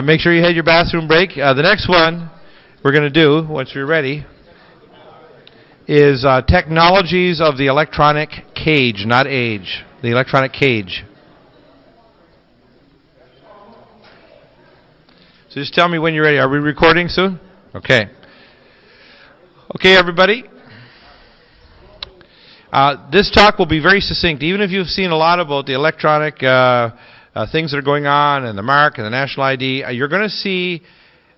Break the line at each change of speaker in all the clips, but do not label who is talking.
Make sure you had your bathroom break. The next one we're going to do, once you're ready, is technologies of the electronic cage, not age. The electronic cage. So just tell me when you're ready. Are we recording soon? Okay. Okay, everybody. This talk will be very succinct. Even if you've seen a lot about the electronic things that are going on and the mark and the national ID, you're going to see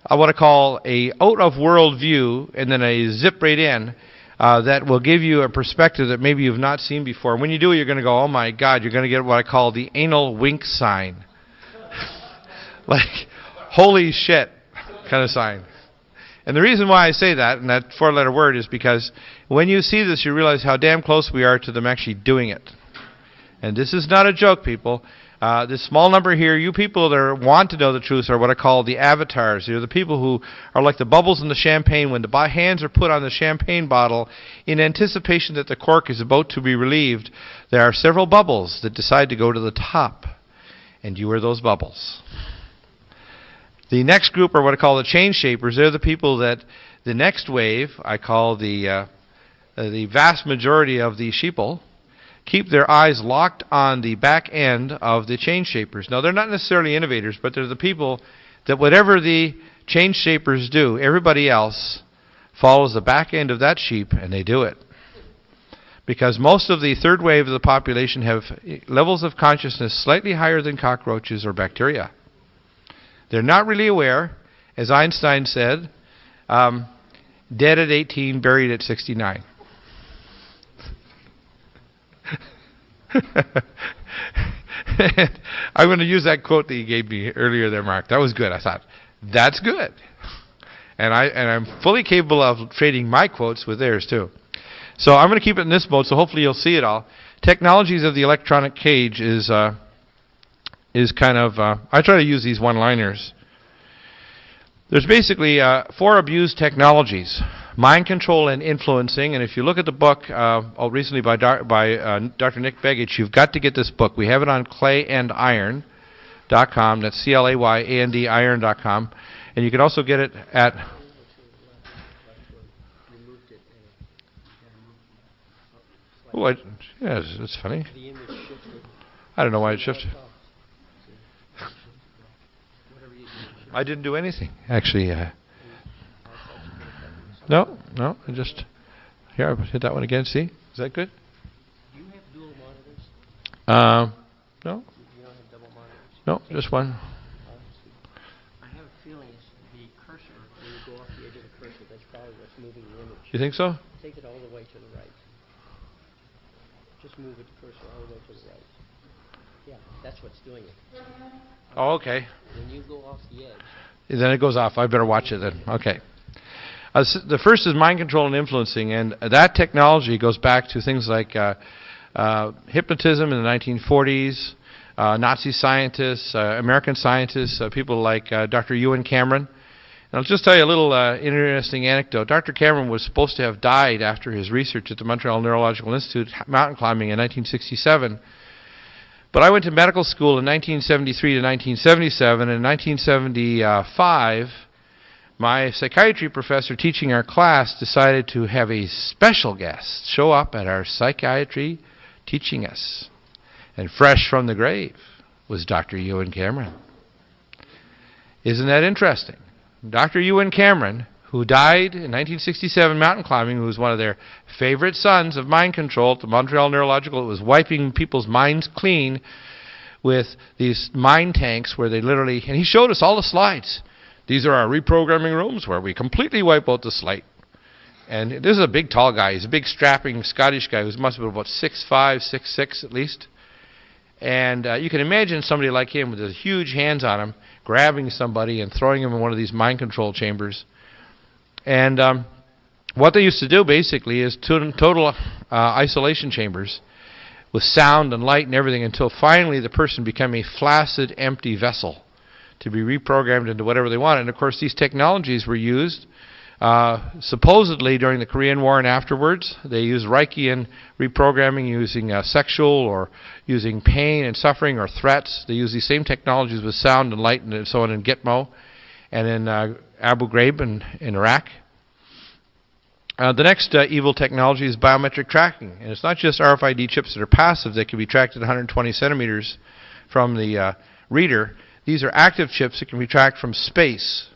what I call a out-of-world view and then a zip right in that will give you a perspective that maybe you've not seen before. When you do, you're going to go, oh my God, you're going to get what I call the anal wink sign. Like, holy shit kind of sign. And the reason why I say that, and that four-letter word, is because when you see this, you realize how damn close we are to them actually doing it. And this is not a joke, people. This small number here, you people that want to know the truth are what I call the avatars. They're the people who are like the bubbles in the champagne when the hands are put on the champagne bottle in anticipation that the cork is about to be relieved. There are several bubbles that decide to go to the top, and you are those bubbles. The next group are what I call the change shapers. They're the people that the next wave, I call the vast majority of the sheeple, keep their eyes locked on the back end of the change shapers. Now, they're not necessarily innovators, but they're the people that whatever the change shapers do, everybody else follows the back end of that sheep, and they do it. Because most of the third wave of the population have levels of consciousness slightly higher than cockroaches or bacteria. They're not really aware, as Einstein said, dead at 18, buried at 69. I'm going to use that quote that you gave me earlier there, Mark. That was good. I thought, that's good. And I'm fully capable of trading my quotes with theirs too. So I'm going to keep it in this mode, so hopefully you'll see it all. Technologies of the electronic cage is kind of, I try to use these one-liners. There's basically 4 abused technologies: mind control and influencing. And if you look at the book recently by Dr. Nick Begich, you've got to get this book. We have it on clayandIron.com. That's CLAYAND iron.com. And you can also get it at... Oh, yeah, it's funny. I don't know why it shifted. I didn't do anything, actually. No, I just... Here, I'll hit that one again, see? Is that good?
Do you have dual monitors?
No.
You don't have double monitors?
No, just one.
I have a feeling it's the cursor, when you go off the edge of the cursor, that's probably what's moving the image.
You think so?
Take it all the way to the right. Just move the cursor all the way to the right. Yeah, that's what's doing it.
Oh, okay.
When you go off the edge.
Then it goes off. I better watch it then. Okay. The first is mind control and influencing, and that technology goes back to things like hypnotism in the 1940s, Nazi scientists, American scientists, people like Dr. Ewan Cameron. And I'll just tell you a little interesting anecdote. Dr. Cameron was supposed to have died after his research at the Montreal Neurological Institute, mountain climbing in 1967. But I went to medical school in 1973 to 1977. In 1975, my psychiatry professor teaching our class decided to have a special guest show up at our psychiatry teaching us. And fresh from the grave was Dr. Ewan Cameron. Isn't that interesting? Dr. Ewan Cameron, who died in 1967 mountain climbing, who was one of their favorite sons of mind control at the Montreal Neurological. It was wiping people's minds clean with these mind tanks where they literally, and he showed us all the slides. These are our reprogramming rooms where we completely wipe out the slate. And this is a big tall guy. He's a big strapping Scottish guy who must have been about 6'5", 6'6" at least. And you can imagine somebody like him with his huge hands on him, grabbing somebody and throwing him in one of these mind control chambers. And what they used to do basically is total isolation chambers with sound and light and everything until finally the person became a flaccid, empty vessel to be reprogrammed into whatever they wanted. And of course these technologies were used Supposedly during the Korean War and afterwards, they used Reichian reprogramming using sexual or using pain and suffering or threats. They use these same technologies with sound and light and so on in Gitmo and in Abu Ghraib in Iraq. The next evil technology is biometric tracking. And it's not just RFID chips that are passive that can be tracked at 120 centimeters from the reader. These are active chips that can be tracked from space.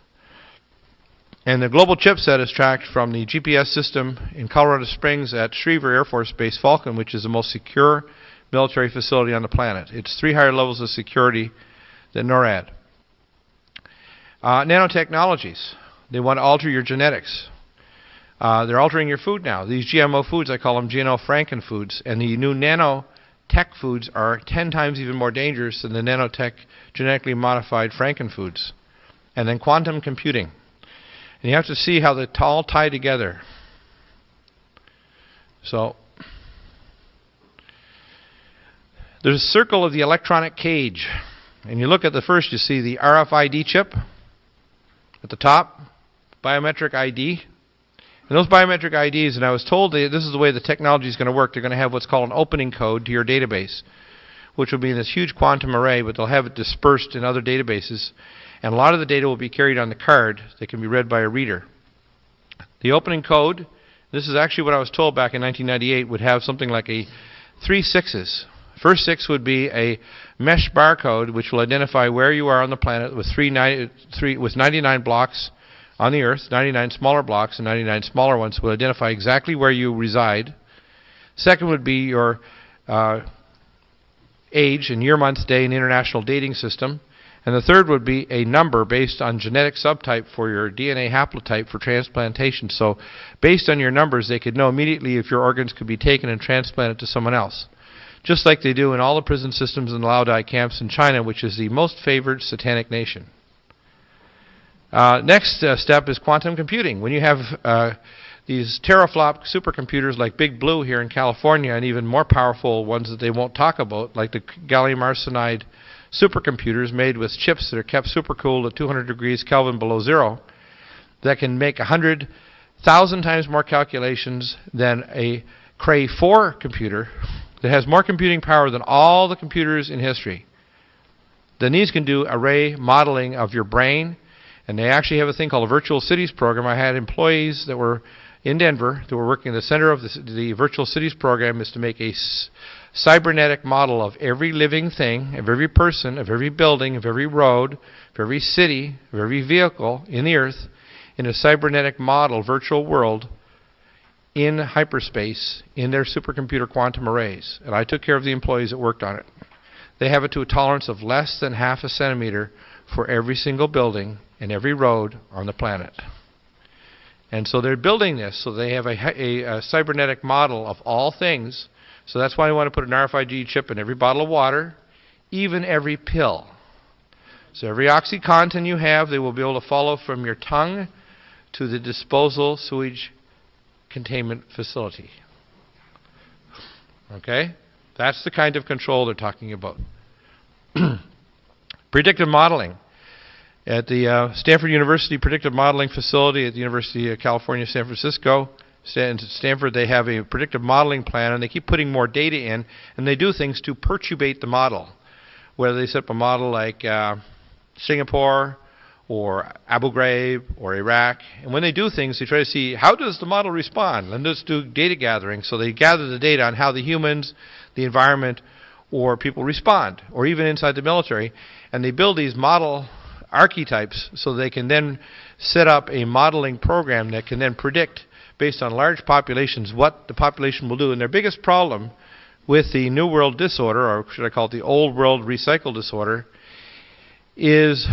And the global chipset is tracked from the GPS system in Colorado Springs at Schriever Air Force Base Falcon, which is the most secure military facility on the planet. It's 3 higher levels of security than NORAD. Nanotechnologies. They want to alter your genetics. They're altering your food now. These GMO foods, I call them GNO Franken foods. And the new nanotech foods are 10 times even more dangerous than the nanotech genetically modified Franken foods. And then quantum computing. And you have to see how they all tie together. So, there's a circle of the electronic cage. And you look at the first, you see the RFID chip at the top, biometric ID. And those biometric IDs, and I was told this is the way the technology is going to work. They're going to have what's called an opening code to your database, which will be in this huge quantum array, but they'll have it dispersed in other databases. And a lot of the data will be carried on the card that can be read by a reader. The opening code, this is actually what I was told back in 1998, would have something like 3 sixes. First 6 would be a mesh barcode, which will identify where you are on the planet with 99 blocks on the Earth, 99 smaller blocks and 99 smaller ones will identify exactly where you reside. Second would be your age and year, month, day, and international dating system. And the third would be a number based on genetic subtype for your DNA haplotype for transplantation. So based on your numbers, they could know immediately if your organs could be taken and transplanted to someone else. Just like they do in all the prison systems and Laodai camps in China, which is the most favored satanic nation. Next step is quantum computing. When you have these teraflop supercomputers like Big Blue here in California, and even more powerful ones that they won't talk about, like the gallium arsenide supercomputers made with chips that are kept supercooled at 200 degrees Kelvin below zero, that can make 100,000 times more calculations than a Cray 4 computer that has more computing power than all the computers in history. Then these can do array modeling of your brain, and they actually have a thing called a virtual cities program. I had employees that were in Denver that were working in the center of the virtual cities program is to make a cybernetic model of every living thing, of every person, of every building, of every road, of every city, of every vehicle in the earth in a cybernetic model, virtual world, in hyperspace in their supercomputer quantum arrays. And I took care of the employees that worked on it. They have it to a tolerance of less than half a centimeter for every single building and every road on the planet. And so they're building this so they have a cybernetic model of all things. So that's why we want to put an RFID chip in every bottle of water, even every pill. So every OxyContin you have, they will be able to follow from your tongue to the disposal sewage containment facility. Okay? That's the kind of control they're talking about. Predictive modeling. At the Stanford University Predictive Modeling Facility at the University of California, San Francisco, Stanford, they have a predictive modeling plan, and they keep putting more data in, and they do things to perturbate the model. Whether they set up a model like Singapore or Abu Ghraib or Iraq, and when they do things, they try to see how does the model respond, and let's do data gathering. So they gather the data on how the humans, the environment, or people respond, or even inside the military, and they build these model archetypes so they can then set up a modeling program that can then predict based on large populations what the population will do. And their biggest problem with the New World disorder, or should I call it the Old World recycle disorder, is